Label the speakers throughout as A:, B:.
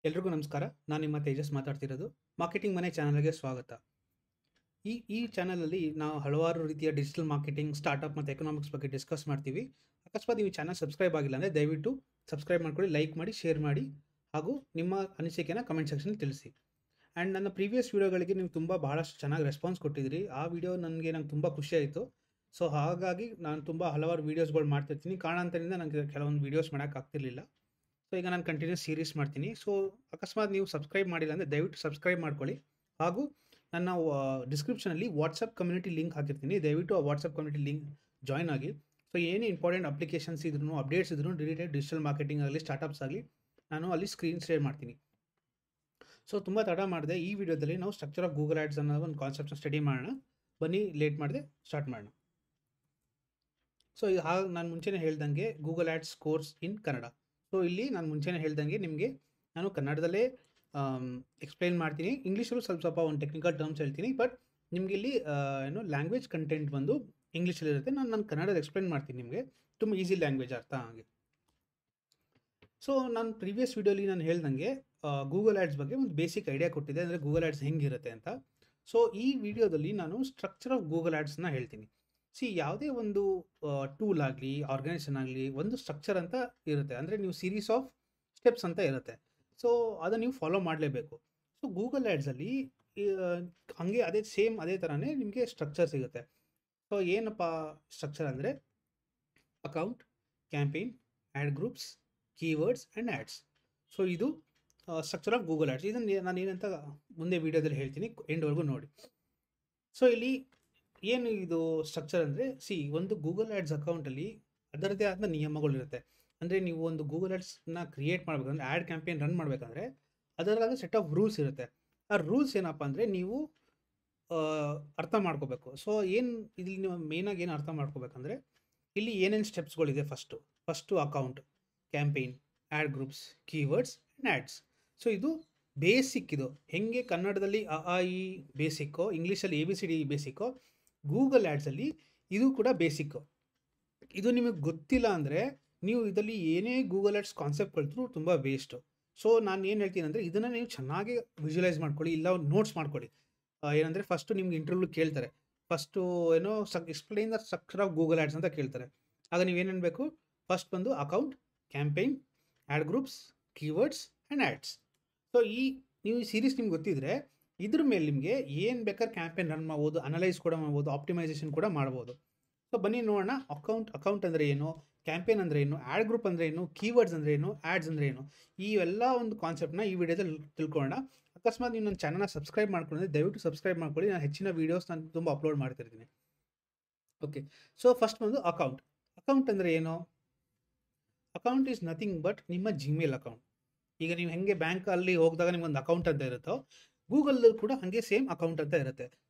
A: ಎಲ್ರಿಗೂ ನಮಸ್ಕಾರ. ನಾನು ನಿಮ್ಮ ತೇಜಸ್ ಮಾತಾಡ್ತಿರೋದು. ಮಾರ್ಕೆಟಿಂಗ್ ಮನೆ ಚಾನಲ್‌ಗೆ ಸ್ವಾಗತ. ಈ ಚಾನಲಲ್ಲಿ ನಾವು ಹಲವಾರು ರೀತಿಯ ಡಿಜಿಟಲ್ ಮಾರ್ಕೆಟಿಂಗ್, ಸ್ಟಾರ್ಟಪ್ ಮತ್ತು ಎಕನಾಮಿಕ್ಸ್ ಬಗ್ಗೆ ಡಿಸ್ಕಸ್ ಮಾಡ್ತೀವಿ. ಅಕಸ್ಮಾತ್ ನೀವು ಚಾನಲ್ ಸಬ್ಸ್ಕ್ರೈಬ್ ಆಗಿಲ್ಲ ಅಂದರೆ ದಯವಿಟ್ಟು ಸಬ್ಸ್ಕ್ರೈಬ್ ಮಾಡ್ಕೊಳ್ಳಿ, ಲೈಕ್ ಮಾಡಿ, ಶೇರ್ ಮಾಡಿ ಹಾಗೂ ನಿಮ್ಮ ಅನಿಸಿಕೆನ ಕಮೆಂಟ್ ಸೆಕ್ಷನಲ್ಲಿ ತಿಳಿಸಿ. ಆ್ಯಂಡ್ ನನ್ನ ಪ್ರೀವಿಯಸ್ ವೀಡಿಯೋಗಳಿಗೆ ನೀವು ಬಹಳಷ್ಟು ಚೆನ್ನಾಗಿ ರೆಸ್ಪಾನ್ಸ್ ಕೊಟ್ಟಿದ್ದೀರಿ. ಆ ವಿಡಿಯೋ ನಂಗೆ ತುಂಬ ಖುಷಿ ಆಯಿತು. ಸೊ ಹಾಗಾಗಿ ನಾನು ಹಲವಾರು ವೀಡಿಯೋಸ್ಗಳು ಮಾಡ್ತಿರ್ತೀನಿ. ಕಾರಣಾಂತರದಿಂದ ನನಗೆ ಕೆಲವೊಂದು ವೀಡಿಯೋಸ್ ಮಾಡೋಕ್ಕಾಗ್ತಿರ್ಲಿಲ್ಲ. ಸೊ ಈಗ ನಾನು ಕಂಟಿನ್ಯೂಸ್ ಸೀರೀಸ್ ಮಾಡ್ತೀನಿ. ಸೊ ಅಕಸ್ಮಾತ್ ನೀವು ಸಬ್ಸ್ಕ್ರೈಬ್ ಮಾಡಿಲ್ಲ ಅಂದರೆ ದಯವಿಟ್ಟು ಸಬ್ಸ್ಕ್ರೈಬ್ ಮಾಡ್ಕೊಳ್ಳಿ. ಹಾಗೂ ನನ್ನ ಡಿಸ್ಕ್ರಿಪ್ಷನಲ್ಲಿ ವಾಟ್ಸಪ್ ಕಮ್ಯುನಿಟಿ ಲಿಂಕ್ ಹಾಕಿರ್ತೀನಿ. ದಯವಿಟ್ಟು ಆ ವಾಟ್ಸಪ್ ಕಮ್ಯುನಿಟಿ ಲಿಂಕ್ ಜಾಯ್ನ್ ಆಗಿ. ಸೊ ಏನೇ ಇಂಪಾರ್ಟೆಂಟ್ ಅಪ್ಲಿಕೇಶನ್ಸ್ ಇದ್ರೂ, ಅಪ್ಡೇಟ್ಸ್ ಇದ್ರೂ, ಡಿಜಿಟಲ್ ಮಾರ್ಕೆಟಿಂಗ್ ಆಗಲಿ, ಸ್ಟಾರ್ಟಪ್ಸ್ ಆಗಲಿ, ನಾನು ಅಲ್ಲಿ ಸ್ಕ್ರೀನ್ ಶೇರ್ ಮಾಡ್ತೀನಿ. ಸೊ ತುಂಬ ತಡ ಮಾಡಿದೆ. ಈ ವಿಡಿಯೋದಲ್ಲಿ ನಾವು ಸ್ಟ್ರಕ್ಚರ್ ಆಫ್ ಗೂಗಲ್ ಆ್ಯಡ್ಸ್ ಅನ್ನೋ ಒಂದು ಕಾನ್ಸೆಪ್ಟ್ನ ಸ್ಟಡಿ ಮಾಡೋಣ. ಬನ್ನಿ, ಲೇಟ್ ಮಾಡಿದೆ, ಸ್ಟಾರ್ಟ್ ಮಾಡೋಣ. ಸೊ ಹಾಗೆ ನಾನು ಮುಂಚೆನೇ ಹೇಳ್ದಂಗೆ Google ads course in Kannada. So ಇಲ್ಲಿ ನಾನು ಮುಂಚೆನೇ ಹೇಳ್ದಂಗೆ ನಿಮಗೆ ನಾನು ಕನ್ನಡದಲ್ಲೇ ಎಕ್ಸ್ಪ್ಲೈನ್ ಮಾಡ್ತೀನಿ. ಇಂಗ್ಲೀಷಲ್ಲೂ ಸ್ವಲ್ಪ ಒಂದು ಟೆಕ್ನಿಕಲ್ ಟರ್ಮ್ಸ್ ಹೇಳ್ತೀನಿ. ಬಟ್ ನಿಮಗೆ ಇಲ್ಲಿ ಲ್ಯಾಂಗ್ವೇಜ್ ಕಂಟೆಂಟ್ ಬಂದು ಇಂಗ್ಲೀಷಲ್ಲಿರುತ್ತೆ. ನಾನು ಕನ್ನಡದಲ್ಲಿ ಎಕ್ಸ್ಪ್ಲೈನ್ ಮಾಡ್ತೀನಿ ನಿಮಗೆ, ತುಂಬ ಈಸಿ ಲ್ಯಾಂಗ್ವೇಜ್ ಅರ್ಥ ಹಾಗೆ. ಸೊ ನಾನು ಪ್ರೀವಿಯಸ್ ವಿಡಿಯೋಲಿ ನಾನು ಹೇಳ್ದಂಗೆ ಗೂಗಲ್ ಆ್ಯಡ್ಸ್ ಬಗ್ಗೆ ಒಂದು ಬೇಸಿಕ್ ಐಡಿಯಾ ಕೊಟ್ಟಿದ್ದೆ, ಅಂದರೆ ಗೂಗಲ್ ಆ್ಯಡ್ಸ್ ಹೆಂಗಿರುತ್ತೆ ಅಂತ. ಸೊ ಈ ವಿಡಿಯೋದಲ್ಲಿ ನಾನು ಸ್ಟ್ರಕ್ಚರ್ ಆಫ್ ಗೂಗಲ್ ಆ್ಯಡ್ಸ್ನ ಹೇಳ್ತೀನಿ. ಯಾವುದೇ ಒಂದು ಟೂಲ್ ಆಗಲಿ, ಆರ್ಗನೈಸೇಷನ್ ಆಗಲಿ, ಒಂದು ಸ್ಟ್ರಕ್ಚರ್ ಅಂತ ಇರುತ್ತೆ. ಅಂದರೆ ನೀವು ಸೀರೀಸ್ ಆಫ್ ಸ್ಟೆಪ್ಸ್ ಅಂತ ಇರುತ್ತೆ. ಸೊ ಅದನ್ನು ನೀವು ಫಾಲೋ ಮಾಡಲೇಬೇಕು. ಸೊ ಗೂಗಲ್ ಆ್ಯಡ್ಸಲ್ಲಿ ಹಾಗೆ ಅದೇ ಥರನೇ ನಿಮಗೆ ಸ್ಟ್ರಕ್ಚರ್ ಸಿಗುತ್ತೆ. ಸೊ ಏನಪ್ಪ ಸ್ಟ್ರಕ್ಚರ್ ಅಂದರೆ account, campaign, ad groups, keywords and ads. So ಇದು ಸ್ಟ್ರಕ್ಚರ್ ಆಫ್ ಗೂಗಲ್ ಆ್ಯಡ್ಸ್. ಇದನ್ನು ನಾನು ಏನಂತ ಮುಂದೆ ವೀಡಿಯೋದಲ್ಲಿ ಹೇಳ್ತೀನಿ, ಎಂಡ್ವರೆಗೂ ನೋಡಿ. ಸೊ ಇಲ್ಲಿ ಏನು ಇದು ಸ್ಟ್ರಕ್ಚರ್ ಅಂದರೆ, ಒಂದು ಗೂಗಲ್ ಆ್ಯಡ್ಸ್ ಅಕೌಂಟಲ್ಲಿ ಅದರದ್ದೇ ಆದ ನಿಯಮಗಳಿರುತ್ತೆ. ಅಂದರೆ ನೀವು ಒಂದು ಗೂಗಲ್ ಆ್ಯಡ್ಸ್ನ ಕ್ರಿಯೇಟ್ ಮಾಡಬೇಕಂದ್ರೆ, ಆ್ಯಡ್ ಕ್ಯಾಂಪೇನ್ ರನ್ ಮಾಡಬೇಕಂದ್ರೆ ಅದರಲ್ಲಾದ ಸೆಟ್ ಆಫ್ ರೂಲ್ಸ್ ಇರುತ್ತೆ. ಆ ರೂಲ್ಸ್ ಏನಪ್ಪ ಅಂದರೆ ನೀವು ಅರ್ಥ ಮಾಡ್ಕೋಬೇಕು. ಸೊ ಇಲ್ಲಿ ನೀವು ಮೇಯ್ನಾಗಿ ಏನು ಅರ್ಥ ಮಾಡ್ಕೋಬೇಕಂದ್ರೆ, ಇಲ್ಲಿ ಏನೇನು ಸ್ಟೆಪ್ಸ್ಗಳಿದೆ. First account, campaign, ad groups, keywords and ads. So ಇದು ಬೇಸಿಕ್. ಇದು ಹೆಂಗೆ ಕನ್ನಡದಲ್ಲಿ ಅ ಆ ಇ ಬೇಸಿಕ್ಕೋ, ಇಂಗ್ಲೀಷಲ್ಲಿ ABCD ಬೇಸಿಕ್ಕೋ, ಗೂಗಲ್ ಆ್ಯಡ್ಸಲ್ಲಿ ಇದು ಕೂಡ ಬೇಸಿಕ್ಕು. ಇದು ನಿಮಗೆ ಗೊತ್ತಿಲ್ಲ ಅಂದರೆ ನೀವು ಇದರಲ್ಲಿ ಏನೇ ಗೂಗಲ್ ಆ್ಯಡ್ಸ್ ಕಾನ್ಸೆಪ್ಟ್ ಕಲಿತ್ರೂ ತುಂಬ ವೇಸ್ಟು. ಸೊ ನಾನು ಏನು ಹೇಳ್ತೀನಿ ಅಂದರೆ, ಇದನ್ನು ನೀವು ಚೆನ್ನಾಗಿ ವಿಜುವಲೈಸ್ ಮಾಡ್ಕೊಳ್ಳಿ, ಇಲ್ಲ ನೋಟ್ಸ್ ಮಾಡ್ಕೊಳ್ಳಿ. ಏನಂದರೆ ಫಸ್ಟು ನಿಮ್ಗೆ ಇಂಟರ್ವ್ಯೂ ಕೇಳ್ತಾರೆ, first explain the structure of Google ads ಅಂತ ಕೇಳ್ತಾರೆ. ಆಗ ನೀವೇನು ಬೇಕು, ಫಸ್ಟ್ ಬಂದು account, campaign, ad groups, keywords and ads. So ನೀವು ಈ ಸೀರೀಸ್ ನಿಮ್ಗೆ ಗೊತ್ತಿದ್ರೆ ಇದ್ರ ಮೇಲೆ ನಿಮಗೆ ಏನು ಬೇಕಾದ್ರೆ ಕ್ಯಾಂಪೇನ್ ರನ್ ಮಾಡ್ಬೋದು, ಅನಲೈಸ್ ಕೂಡ ಮಾಡ್ಬೋದು, ಆಪ್ಟಿಮೈಸೇಷನ್ ಕೂಡ ಮಾಡ್ಬೋದು. ಸೊ ಬನ್ನಿ ನೋಡೋಣ, ಅಕೌಂಟ್ ಅಂದರೆ ಏನು, ಕ್ಯಾಂಪೇನ್ ಅಂದರೆ ಏನು, ಆ್ಯಡ್ ಗ್ರೂಪ್ ಅಂದರೆ ಏನು, ಕೀವರ್ಡ್ಸ್ ಅಂದರೆ ಏನು, ಆ್ಯಡ್ಸ್ ಅಂದರೆ ಏನು, ಈ ಎಲ್ಲ ಒಂದು ಕಾನ್ಸೆಪ್ಟ್ನ ಈ ವಿಡಿಯೋದಲ್ಲಿ ತಿಳ್ಕೊಳ್ಳೋಣ. ಅಕಸ್ಮಾತ್ ನೀವು ನನ್ನ ಚಾನಲ್ನ ಸಬ್ಸ್ಕ್ರೈಬ್ ಮಾಡ್ಕೊಂಡ್ರೆ ದಯವಿಟ್ಟು ಸಬ್ಸ್ಕ್ರೈಬ್ ಮಾಡ್ಕೊಳ್ಳಿ. ನಾನು ಹೆಚ್ಚಿನ ವೀಡಿಯೋಸ್ ನಾನು ತುಂಬ ಅಪ್ಲೋಡ್ ಮಾಡ್ತಿರ್ತೀನಿ. ಓಕೆ, ಸೊ ಫಸ್ಟ್ ಬಂದು ಅಕೌಂಟ್ ಅಂದರೆ ಏನು? ಅಕೌಂಟ್ ಈಸ್ ನಥಿಂಗ್ ಬಟ್ ನಿಮ್ಮ ಜಿಮೇಲ್ ಅಕೌಂಟ್. ಈಗ ನೀವು ಹೆಂಗೆ ಬ್ಯಾಂಕಲ್ಲಿ ಹೋಗಿದಾಗ ನಿಮ್ಗೊಂದು ಅಕೌಂಟ್ ಅಂತ ಇರುತ್ತೋ, ಗೂಗಲಲ್ಲಿ ಕೂಡ ಹಾಗೆ ಸೇಮ್ ಅಕೌಂಟ್ ಅಂತ ಇರುತ್ತೆ.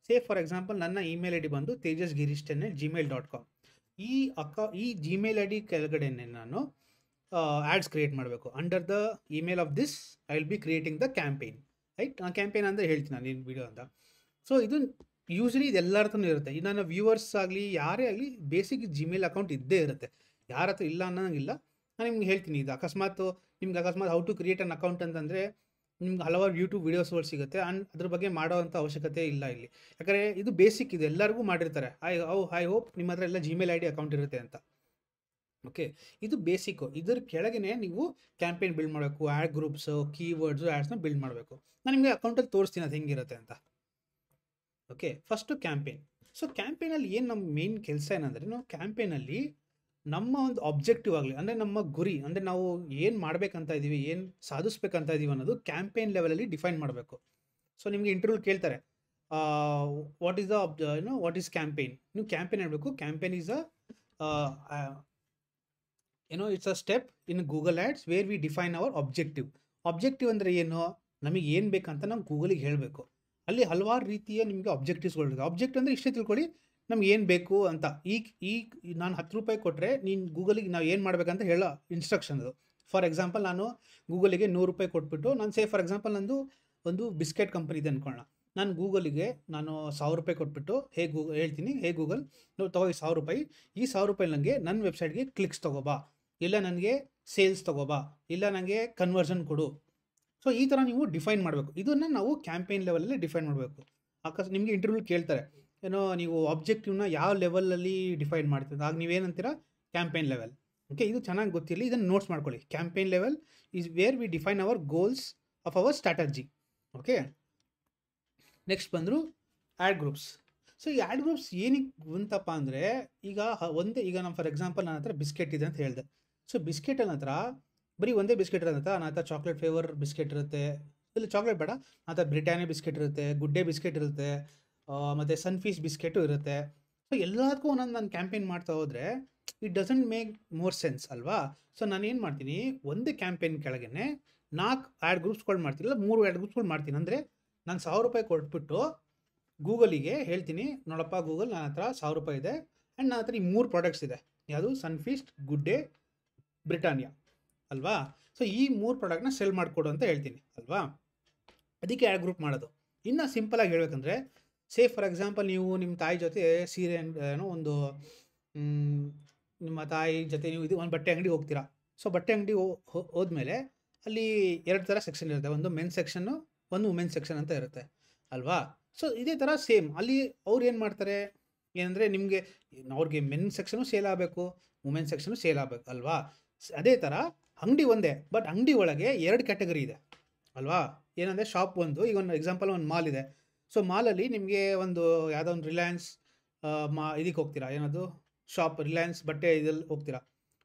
A: ಫಾರ್ ಎಕ್ಸಾಂಪಲ್ ನನ್ನ ಇಮೇಲ್ ಐ ಡಿ ಬಂದು tejasgirish10@gmail.com. ಈ ಜಿಮೇಲ್ ಐ ಡಿ ಕೆಳಗಡೆನೆ ನಾನು ಆ್ಯಡ್ಸ್ ಕ್ರಿಯೇಟ್ ಮಾಡಬೇಕು. Under the email of this I will be creating the campaign. Right, ನಾನು ಕ್ಯಾಂಪೇನ್ ಅಂದರೆ ಹೇಳ್ತೀನಿ ನಾನು ಏನು ವಿಡಿಯೋ ಅಂತ. ಸೊ ಇದು ಯೂಶ್ವಲಿ ಇದು ಎಲ್ಲರ ಹತ್ರನೂ ಇರುತ್ತೆ. ಈ ನನ್ನ ವ್ಯೂವರ್ಸ್ ಆಗಲಿ ಯಾರೇ ಆಗಲಿ ಬೇಸಿಕ್ ಜಿಮೇಲ್ ಅಕೌಂಟ್ ಇದ್ದೇ ಇರುತ್ತೆ. ಯಾರ ಹತ್ರ ಇಲ್ಲ ಅನ್ನೋಂಗಿಲ್ಲ. ನಾನು ನಿಮ್ಗೆ ಹೇಳ್ತೀನಿ, ಇದು ನಿಮ್ಗೆ ಅಕಸ್ಮಾತ್ how to create an account ಅಂತಂದರೆ ನಿಮ್ಗೆ ಹಲವಾರು ಯೂಟ್ಯೂಬ್ ವೀಡಿಯೋಸ್ಗಳು ಸಿಗುತ್ತೆ. ಅದ್ರ ಬಗ್ಗೆ ಮಾಡೋವಂಥ ಅವಶ್ಯಕತೆ ಇಲ್ಲ ಇಲ್ಲಿ. ಯಾಕಂದರೆ ಇದು ಬೇಸಿಕ್, ಇದು ಎಲ್ಲರಿಗೂ ಮಾಡಿರ್ತಾರೆ. ಐ ಹೋಪ್ ನಿಮ್ಮ ಹತ್ರ ಎಲ್ಲ ಜಿಮೇಲ್ ಐ ಡಿ ಅಕೌಂಟ್ ಇರುತ್ತೆ ಅಂತ. ಓಕೆ, ಇದು ಬೇಸಿಕ್ಕು. ಇದ್ರ ಕೆಳಗೆ ನೀವು ಕ್ಯಾಂಪೇನ್ ಬಿಲ್ಡ್ ಮಾಡಬೇಕು, ಆ್ಯಡ್ ಗ್ರೂಪ್ಸು, ಕೀವರ್ಡ್ಸು, ಆ್ಯಡ್ಸ್ನ ಬಿಲ್ಡ್ ಮಾಡಬೇಕು. ನಾನು ನಿಮಗೆ ಅಕೌಂಟಲ್ಲಿ ತೋರಿಸ್ತೀನಿ ಅದು ಹೆಂಗಿರುತ್ತೆ ಅಂತ. Okay, first campaign. ಸೊ ಕ್ಯಾಂಪೇನಲ್ಲಿ ಏನು ನಮ್ಮ ಮೇನ್ ಕೆಲಸ ಏನಂದರೆ, ನಾವು ಕ್ಯಾಂಪೇನಲ್ಲಿ ನಮ್ಮ ಒಂದು ಆಬ್ಜೆಕ್ಟಿವ್ ಆಗಲಿ, ಅಂದರೆ ನಮ್ಮ ಗುರಿ, ಅಂದರೆ ನಾವು ಏನು ಮಾಡಬೇಕಂತ ಇದ್ದೀವಿ, ಏನು ಸಾಧಿಸ್ಬೇಕಂತ ಇದ್ದೀವಿ ಅನ್ನೋದು ಕ್ಯಾಂಪೇನ್ ಲೆವೆಲಲ್ಲಿ ಡಿಫೈನ್ ಮಾಡಬೇಕು. ಸೊ ನಿಮಗೆ ಇಂಟರ್ವ್ಯೂ ಕೇಳ್ತಾರೆ, ವಾಟ್ ಈಸ್ ಕ್ಯಾಂಪೇನ್. ನೀವು ಕ್ಯಾಂಪೇನ್ ಹೇಳಬೇಕು, campaign is it's a step in Google ads where we define our objective ಅಂದರೆ ಏನು, ನಮಗೆ ಏನು ಬೇಕಂತ ನಾವು ಗೂಗಲಿಗೆ ಹೇಳಬೇಕು. ಅಲ್ಲಿ ಹಲವಾರು ರೀತಿಯ ನಿಮಗೆ ಆಬ್ಜೆಕ್ಟಿವ್ಸ್ಗಳಿರುತ್ತೆ. ಆಬ್ಜೆಕ್ಟ್ ಅಂದರೆ ಇಷ್ಟೇ ತಿಳ್ಕೊಳ್ಳಿ, ನಮ್ಗೆ ಏನು ಬೇಕು ಅಂತ. ಈಗ ನಾನು ₹10 ಕೊಟ್ಟರೆ ನೀನು ಗೂಗಲಿಗೆ ನಾವು ಏನು ಮಾಡಬೇಕಂತ ಹೇಳೋ ಇನ್ಸ್ಟ್ರಕ್ಷನ್ ಅದು. ಫಾರ್ ಎಕ್ಸಾಂಪಲ್ ನಾನು ಗೂಗಲಿಗೆ ₹100 ಕೊಟ್ಬಿಟ್ಟು, ನಾನು ಫಾರ್ ಎಕ್ಸಾಂಪಲ್ ನಂದು ಒಂದು ಬಿಸ್ಕೆಟ್ ಕಂಪನಿ ಇದೆ ಅಂದ್ಕೊಳ್ಳೋಣ. ನಾನು ಗೂಗಲಿಗೆ ₹1000 ಕೊಟ್ಬಿಟ್ಟು ಹೇಳ್ತೀನಿ, ಗೂಗಲ್ ತಗೋ ಈ ₹1000, ಈ ₹1000 ನನಗೆ ನನ್ನ ವೆಬ್ಸೈಟ್ಗೆ ಕ್ಲಿಕ್ಸ್ ತೊಗೋಬಾ, ಇಲ್ಲ ನನಗೆ ಸೇಲ್ಸ್ ತೊಗೋಬಾ, ಇಲ್ಲ ನನಗೆ ಕನ್ವರ್ಷನ್ ಕೊಡು, ಸೊ ಈ ಥರ ನೀವು ಡಿಫೈನ್ ಮಾಡಬೇಕು. ಇದನ್ನು ನಾವು ಕ್ಯಾಂಪೇನ್ ಲೆವೆಲಲ್ಲಿ ಡಿಫೈನ್ ಮಾಡಬೇಕು. ನಿಮಗೆ ಇಂಟರ್ವ್ಯೂ ಕೇಳ್ತಾರೆ, ಏನೋ ನೀವು ಆಬ್ಜೆಕ್ಟಿವ್ನ ಯಾವ ಲೆವೆಲಲ್ಲಿ ಡಿಫೈನ್ ಮಾಡ್ತೀವಿ, ಆಗ ನೀವೇನಂತೀರಾ ಕ್ಯಾಂಪೇನ್ ಲೆವೆಲ್. ಓಕೆ, ಇದು ಚೆನ್ನಾಗಿ ಗೊತ್ತಿರಲಿ, ಇದನ್ನು ನೋಟ್ಸ್ ಮಾಡ್ಕೊಳ್ಳಿ. Campaign level is where we define our goals of our strategy. Okay, next ಬಂದರು ಆ್ಯಡ್ ಗ್ರೂಪ್ಸ್. ಸೊ ಈ ಆ್ಯಡ್ ಗ್ರೂಪ್ಸ್ ಏನಕ್ಕೆ ಬಂತಪ್ಪ ಅಂದರೆ, ಈಗ ನಮ್ಮ ಫಾರ್ ಎಕ್ಸಾಂಪಲ್ ನನ್ನ ಹತ್ರ ಬಿಸ್ಕೆಟ್ ಇದೆ ಅಂತ ಹೇಳಿದೆ. ಸೊ ಬಿಸ್ಕೆಟ್ ನನ್ನ ಹತ್ರ ಬರೀ ಒಂದೇ ಬಿಸ್ಕೆಟ್ ಇರೋದಂತ, ನನ್ನ ಹತ್ರ ಚಾಕ್ಲೇಟ್ ಫ್ಲೇವರ್ ಬಿಸ್ಕೆಟ್ ಇರುತ್ತೆ, ಇಲ್ಲ ಚಾಕ್ಲೇಟ್ ಬೇಡ, ನನ್ನ ಹತ್ರ ಬ್ರಿಟಾನಿಯಾ ಬಿಸ್ಕೆಟ್ ಇರುತ್ತೆ, ಗುಡ್ ಡೇ ಬಿಸ್ಕೆಟ್ ಇರುತ್ತೆ, ಮತ್ತು ಸನ್ಫೀಸ್ಟ್ ಬಿಸ್ಕೆಟು ಇರುತ್ತೆ. ಸೊ ಎಲ್ಲದಕ್ಕೂ ಒಂದೊಂದು ನಾನು ಕ್ಯಾಂಪೇನ್ ಮಾಡ್ತಾ ಹೋದರೆ it doesn't make more sense ಅಲ್ವಾ. ಸೊ ನಾನು ಏನು ಮಾಡ್ತೀನಿ, ಒಂದೇ ಕ್ಯಾಂಪೇನ್ ಕೆಳಗೆ 4 ಆ್ಯಡ್ ಗ್ರೂಪ್ಸ್ಗಳು ಮಾಡ್ತೀನಿ, ಇಲ್ಲ 3 ಆ್ಯಡ್ ಗ್ರೂಪ್ಸ್ಗಳು ಮಾಡ್ತೀನಿ. ಅಂದರೆ ನಾನು ₹1000 ಕೊಟ್ಬಿಟ್ಟು ಗೂಗಲಿಗೆ ಹೇಳ್ತೀನಿ, ನೋಡಪ್ಪ ಗೂಗಲ್, ನನ್ನ ಹತ್ರ ₹1000 ಇದೆ ಆ್ಯಂಡ್ ನನ್ನ ಹತ್ರ ಈ 3 ಪ್ರಾಡಕ್ಟ್ಸ್ ಇದೆ, ಯಾವುದು ಸನ್ಫೀಸ್ಟ್, ಗುಡ್ ಡೇ, ಬ್ರಿಟಾನಿಯಾ ಅಲ್ವಾ. ಸೊ ಈ 3 ಪ್ರಾಡಕ್ಟ್ನ ಸೆಲ್ ಮಾಡಿಕೊಡು ಅಂತ ಹೇಳ್ತೀನಿ ಅಲ್ವಾ. ಅದಕ್ಕೆ ಆ್ಯಡ್ ಗ್ರೂಪ್ ಮಾಡೋದು. ಇನ್ನು ಸಿಂಪಲಾಗಿ ಹೇಳ್ಬೇಕಂದ್ರೆ, ಫಾರ್ ಎಕ್ಸಾಂಪಲ್ ನೀವು ನಿಮ್ಮ ತಾಯಿ ಜೊತೆ ಸೀರೆ ಏನೋ ಒಂದು ನಿಮ್ಮ ತಾಯಿ ಜೊತೆ ನೀವು ಒಂದು ಬಟ್ಟೆ ಅಂಗಡಿ ಹೋಗ್ತೀರಾ. ಸೊ ಬಟ್ಟೆ ಅಂಗಡಿ ಹೋದ್ಮೇಲೆ ಅಲ್ಲಿ 2 ಥರ ಸೆಕ್ಷನ್ ಇರುತ್ತೆ, ಒಂದು ಮೆನ್ಸ್ ಸೆಕ್ಷನ್ನು, ಒಂದು ವುಮೆನ್ಸ್ ಸೆಕ್ಷನ್ ಅಂತ ಇರುತ್ತೆ ಅಲ್ವಾ. ಸೊ ಇದೇ ಥರ ಸೇಮ್ ಅಲ್ಲಿ ಅವ್ರು ಏನು ಮಾಡ್ತಾರೆ ಏನಂದರೆ, ನಿಮಗೆ ಅವ್ರಿಗೆ ಮೆನ್ ಸೆಕ್ಷನು ಸೇಲ್ ಆಗಬೇಕು, ವುಮೆನ್ಸ್ ಸೆಕ್ಷನು ಸೇಲ್ ಆಗಬೇಕು ಅಲ್ವಾ. ಅದೇ ಥರ ಅಂಗಡಿ ಒಂದೇ, ಬಟ್ ಅಂಗಡಿ ಒಳಗೆ 2 ಕ್ಯಾಟಗರಿ ಇದೆ ಅಲ್ವಾ. ಏನಂದರೆ ಶಾಪ್ ಒಂದು, ಈಗ ಒಂದು ಎಕ್ಸಾಂಪಲ್ ಒಂದು ಮಾಲ್ ಇದೆ. ಸೊ ಮಾಲಲ್ಲಿ ನಿಮಗೆ ಒಂದು ಯಾವುದೋ ಒಂದು ರಿಲಯನ್ಸ್ ಇದಕ್ಕೆ ಹೋಗ್ತೀರಾ, ಏನದು ಶಾಪ್ ರಿಲಯನ್ಸ್ ಬಟ್ಟೆ ಇದಲ್ಲಿ ಹೋಗ್ತೀರಾ.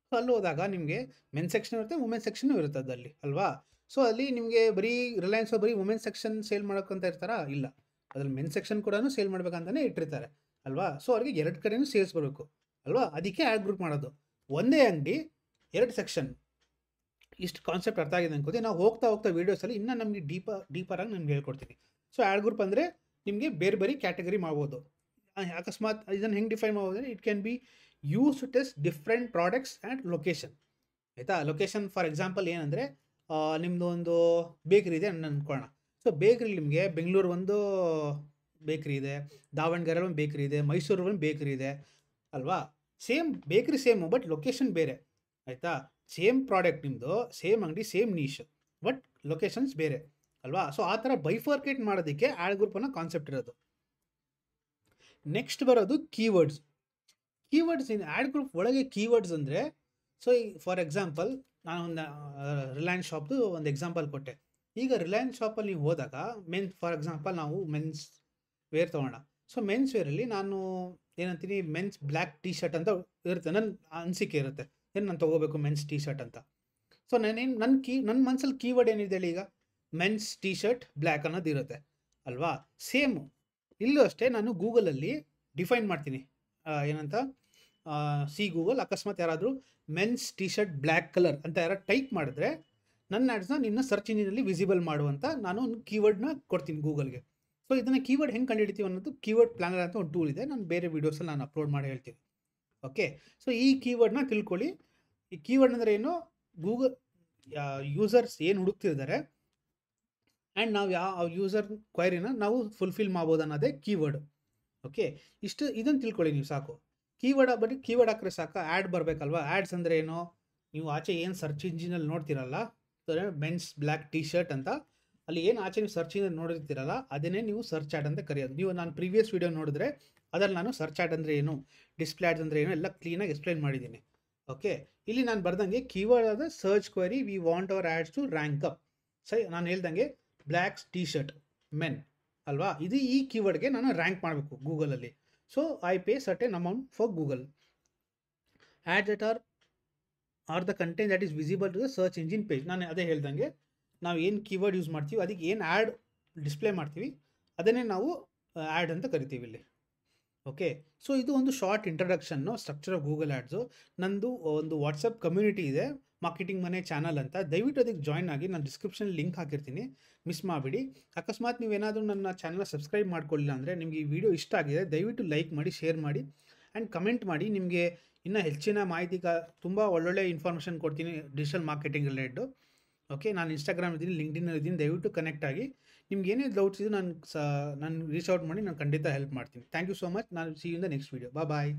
A: ಸೊ ಅಲ್ಲಿ ಹೋದಾಗ ನಿಮಗೆ ಮೆನ್ ಸೆಕ್ಷನ್ ಇರುತ್ತೆ, ವುಮೆನ್ಸ್ ಸೆಕ್ಷನು ಇರುತ್ತೆ ಅದಲ್ಲಿ ಅಲ್ವಾ. ಸೊ ಅಲ್ಲಿ ನಿಮಗೆ ಬರೀ ರಿಲಯನ್ಸ್ ಬರೀ ವುಮೆನ್ಸ್ ಸೆಕ್ಷನ್ ಸೇಲ್ ಮಾಡೋಕ್ಕಂತ ಇರ್ತಾರಾ, ಇಲ್ಲ, ಅದ್ರಲ್ಲಿ ಮೆನ್ ಸೆಕ್ಷನ್ ಕೂಡ ಸೇಲ್ ಮಾಡ್ಬೇಕಂತಲೇ ಇಟ್ಟಿರ್ತಾರೆ ಅಲ್ವಾ. ಸೊ ಅವ್ರಿಗೆ 2 ಕಡೆಯೂ ಸೇಲ್ಸ್ ಬರಬೇಕು ಅಲ್ವಾ. ಅದಕ್ಕೆ ಆ್ಯಡ್ ಗ್ರೂಪ್ ಮಾಡೋದು. ಒಂದೇ ಅಂಗಡಿ 2 ಸೆಕ್ಷನ್. ಇಷ್ಟು ಕಾನ್ಸೆಪ್ಟ್ ಅರ್ಥ ಆಗಿದೆ ಅನ್ಕೋತಿ. ನಾವು ಹೋಗ್ತಾ ವೀಡಿಯೋಸಲ್ಲಿ ಇನ್ನೂ ನಮಗೆ ಡೀಪರಾಗಿ ನಿಮ್ಗೆ ಹೇಳ್ಕೊಡ್ತೀನಿ. ಸೊ ಆ್ಯಡ್ ಗ್ರೂಪ್ ಅಂದರೆ ನಿಮಗೆ ಬೇರೆ ಬೇರೆ ಕ್ಯಾಟಗರಿ ಮಾಡ್ಬೋದು. ಅಕಸ್ಮಾತ್ ಇದನ್ನು ಹೆಂಗೆ ಡಿಫೈನ್ ಮಾಡ್ಬೋದು ಅಂದರೆ, it can be use to test different products and location. ಆಯಿತಾ. ಲೊಕೇಶನ್ ಫಾರ್ ಎಕ್ಸಾಂಪಲ್ ಏನಂದರೆ, ನಿಮ್ಮದು ಒಂದು ಬೇಕ್ರಿ ಇದೆ ಅಂದ್ಕೊಳ್ಳೋಣ. ಸೊ ಬೇಕ್ರಿ ನಿಮಗೆ ಬೆಂಗಳೂರು ಒಂದು ಬೇಕ್ರಿ ಇದೆ, ದಾವಣಗೆರೆ ಒಂದು ಬೇಕ್ರಿ ಇದೆ, ಮೈಸೂರು ಒಂದು ಬೇಕ್ರಿ ಇದೆ ಅಲ್ವಾ. ಸೇಮ್ ಬೇಕ್ರಿ ಸೇಮು, ಬಟ್ ಲೊಕೇಶನ್ ಬೇರೆ. ಆಯಿತಾ. ಸೇಮ್ ಪ್ರಾಡಕ್ಟ್ ನಿಮ್ಮದು, ಸೇಮ್ ಅಂಗಡಿ, ಸೇಮ್ ನೀಶ್, ಬಟ್ ಲೊಕೇಶನ್ಸ್ ಬೇರೆ ಅಲ್ವಾ. ಸೊ ಆ ಥರ ಬೈಫರ್ಕೇಟ್ ಮಾಡೋದಕ್ಕೆ ಆ್ಯಡ್ ಗ್ರೂಪ್ ಅನ್ನೋ ಕಾನ್ಸೆಪ್ಟ್ ಇರೋದು. ನೆಕ್ಸ್ಟ್ ಬರೋದು ಕೀವರ್ಡ್ಸ್. ಇನ್ ಆ್ಯಡ್ ಗ್ರೂಪ್ ಒಳಗೆ ಕೀವರ್ಡ್ಸ್ ಅಂದರೆ, ಸೊ ಫಾರ್ ಎಕ್ಸಾಂಪಲ್ ನಾನು ಒಂದು ರಿಲಯನ್ಸ್ ಶಾಪ್ದು ಒಂದು ಎಕ್ಸಾಂಪಲ್ ಕೊಟ್ಟೆ. ಈಗ ರಿಲಯನ್ಸ್ ಶಾಪಲ್ಲಿ ನೀವು ಹೋದಾಗ ಫಾರ್ ಎಕ್ಸಾಂಪಲ್ ನಾವು ಮೆನ್ಸ್ ವೇರ್ ತೊಗೊಳ್ಳೋಣ. ಸೊ ಮೆನ್ಸ್ ವೇರಲ್ಲಿ ನಾನು ಏನಂತೀನಿ, ಮೆನ್ಸ್ ಬ್ಲ್ಯಾಕ್ ಟೀ ಶರ್ಟ್ ಅಂತ ಇರುತ್ತೆ, ನನ್ನ ಅನಿಸಿಕೆ ಇರುತ್ತೆ, ಏನು ನಾನು ತೊಗೋಬೇಕು ಮೆನ್ಸ್ ಟೀ ಶರ್ಟ್ ಅಂತ. ಸೊ ನನ್ನ ಮನಸ್ಸಲ್ಲಿ ಕೀವರ್ಡ್ ಏನಿದೆ ಹೇಳಿ, ಈಗ ಮೆನ್ಸ್ ಟೀ ಶರ್ಟ್ ಬ್ಲ್ಯಾಕ್ ಅನ್ನೋದು ಇರುತ್ತೆ ಅಲ್ವಾ. ಸೇಮ್ ಇಲ್ಲೂ ಅಷ್ಟೇ, ನಾನು ಗೂಗಲಲ್ಲಿ ಡಿಫೈನ್ ಮಾಡ್ತೀನಿ, ಏನಂತ ಗೂಗಲ್, ಅಕಸ್ಮಾತ್ ಯಾರಾದರೂ men's T shirt black colour ಅಂತ ಯಾರು ಟೈಪ್ ಮಾಡಿದ್ರೆ ನನ್ನ ಆ್ಯಡ್ಸ್ನ ನಿನ್ನ ಸರ್ಚ್ ಇಂಜಿನಲ್ಲಿ ವಿಸಿಬಲ್ ಮಾಡುವಂಥ ನಾನು ಒಂದು ಕೀವರ್ಡ್ನ ಕೊಡ್ತೀನಿ ಗೂಗಲ್ಗೆ. ಸೊ ಇದನ್ನು ಕೀವರ್ಡ್ ಹೆಂಗೆ ಕಂಡುಹಿಡಿತೀವಿ ಅನ್ನೋದು ಕೀವರ್ಡ್ ಪ್ಲಾನರ್ ಅಂತ ಒಂದು ಟೂಲ್ ಇದೆ, ನಾನು ಬೇರೆ ವೀಡಿಯೋಸಲ್ಲಿ ನಾನು ಅಪ್ಲೋಡ್ ಮಾಡಿ ಹೇಳ್ತೀನಿ. ಓಕೆ, ಸೊ ಈ ಕೀವರ್ಡ್ನ ತಿಳ್ಕೊಳ್ಳಿ. ಈ ಕೀವರ್ಡ್ ಅಂದರೆ ಏನು, ಗೂಗಲ್ ಯೂಸರ್ಸ್ ಏನು ಹುಡುಕ್ತಿದ್ದಾರೆ ಆ್ಯಂಡ್ ನಾವು ಯಾವ ಯೂಸರ್ ಕ್ವೈರಿನ ನಾವು ಫುಲ್ಫಿಲ್ ಮಾಡ್ಬೋದು ಅನ್ನೋದೇ ಕೀವರ್ಡ್. ಓಕೆ, ಇದನ್ನು ತಿಳ್ಕೊಳ್ಳಿ ನೀವು ಸಾಕು. ಬರೀ ಕೀವರ್ಡ್ ಹಾಕ್ರೆ ಸಾಕು, ಆ್ಯಡ್ ಬರಬೇಕಲ್ವಾ. ಆ್ಯಡ್ಸ್ ಅಂದರೆ ಏನು, ನೀವು ಆಚೆ ಏನು ಸರ್ಚ್ ಇಂಜಿನಲ್ಲಿ ನೋಡ್ತಿರಲ್ಲ, ಮೆನ್ಸ್ ಬ್ಲ್ಯಾಕ್ ಟೀ ಶರ್ಟ್ ಅಂತ, ಅಲ್ಲಿ ಏನು ಆಚೆ ನೀವು ಸರ್ಚ್ ಇಂಜಿನಲ್ಲಿ ನೋಡಿರ್ತೀರಲ್ಲ, ಅದನ್ನೇ ನೀವು ಸರ್ಚ್ ಆ್ಯಡ್ ಅಂತ ಕರೆಯೋದು. ನೀವು ನಾನು ಪ್ರೀವಿಯಸ್ ವೀಡಿಯೋ ನೋಡಿದ್ರೆ ಅದರಲ್ಲಿ ನಾನು ಸರ್ಚ್ ಆ್ಯಡ್ ಅಂದರೆ ಏನು, ಡಿಸ್ಪ್ಲೇ ಆ್ಯಡ್ಸ್ ಅಂದರೆ ಏನು ಎಲ್ಲ ಕ್ಲೀನಾಗಿ ಎಕ್ಸ್ಪ್ಲೈನ್ ಮಾಡಿದ್ದೀನಿ. ಓಕೆ, ಇಲ್ಲಿ ನಾನು ಬರ್ದಂಗೆ ಕೀವರ್ಡ್ ಆದ search query we want our ads to rank up. ಸರಿ, ನಾನು ಹೇಳ್ದಂಗೆ ಬ್ಲ್ಯಾಕ್ಸ್ ಟೀ ಶರ್ಟ್ ಮೆನ್ ಅಲ್ವಾ, ಇದು ಈ ಕೀವರ್ಡ್ಗೆ ನಾನು ರ್ಯಾಂಕ್ ಮಾಡಬೇಕು ಗೂಗಲಲ್ಲಿ. So I pay certain amount for Google. Ad that are the content that is visible to the search engine page. ನಾನು ಅದೇ ಹೇಳ್ದಂಗೆ ನಾವು ಏನು ಕೀವರ್ಡ್ ಯೂಸ್ ಮಾಡ್ತೀವಿ, ಅದಕ್ಕೆ ಏನು ಆ್ಯಡ್ ಡಿಸ್ಪ್ಲೇ ಮಾಡ್ತೀವಿ ಅದನ್ನೇ ನಾವು ಆ್ಯಡ್ ಅಂತ ಕರಿತೀವಿ ಇಲ್ಲಿ. ಓಕೆ, ಸೊ ಇದು ಒಂದು short introduction structure of Google ads. ನಂದು ಒಂದು ವಾಟ್ಸಪ್ ಕಮ್ಯುನಿಟಿ ಇದೆ, ಮಾರ್ಕೆಟಿಂಗ್ ಮನೆ ಚಾನಲ್ ಅಂತ, ದಯವಿಟ್ಟು ಅದಕ್ಕೆ ಜಾಯ್ನ್ ಆಗಿ. ನಾನು ಡಿಸ್ಕ್ರಿಪ್ಷನ್ ಲಿಂಕ್ ಹಾಕಿರ್ತೀನಿ, ಮಿಸ್ ಮಾಡಿಬಿಡಿ. ಅಕಸ್ಮಾತ್ ನೀವೇನಾದರೂ ನನ್ನ ಚಾನಲ್ನ ಸಬ್ಸ್ಕ್ರೈಬ್ ಮಾಡ್ಕೊಳ್ಳಿಲ್ಲ ಅಂದರೆ, ನಿಮಗೆ ಈ ವಿಡಿಯೋ ಇಷ್ಟ ಆಗಿದೆ ದಯವಿಟ್ಟು ಲೈಕ್ ಮಾಡಿ, ಶೇರ್ ಮಾಡಿ ಆ್ಯಂಡ್ ಕಮೆಂಟ್ ಮಾಡಿ. ನಿಮಗೆ ಇನ್ನೂ ಹೆಚ್ಚಿನ ಮಾಹಿತಿ ತುಂಬ ಒಳ್ಳೊಳ್ಳೆ ಇನ್ಫಾರ್ಮೇಷನ್ ಕೊಡ್ತೀನಿ ಡಿಜಿಟಲ್ ಮಾರ್ಕೆಟಿಂಗ್ ರಿಲೇಟೆಡು. ಓಕೆ, ನಾನು ಇನ್ಸ್ಟಾಗ್ರಾಮ್ ಇದ್ದೀನಿ, ಲಿಂಕ್ಡ್ಇನ್ ಇದ್ದೀನಿ, ದಯವಿಟ್ಟು ಕನೆಕ್ಟ್ ಆಗಿ. ನಿಮ್ಗೆ ಏನೇ ಡೌಟ್ಸ್ ಇದು ನಾನು ರೀಚ್ ಔಟ್ ಮಾಡಿ, ನಾನು ಖಂಡಿತ ಹೆಲ್ಪ್ ಮಾಡ್ತೀನಿ. Thank you so much. ನಾನು see you in the next video. Bye.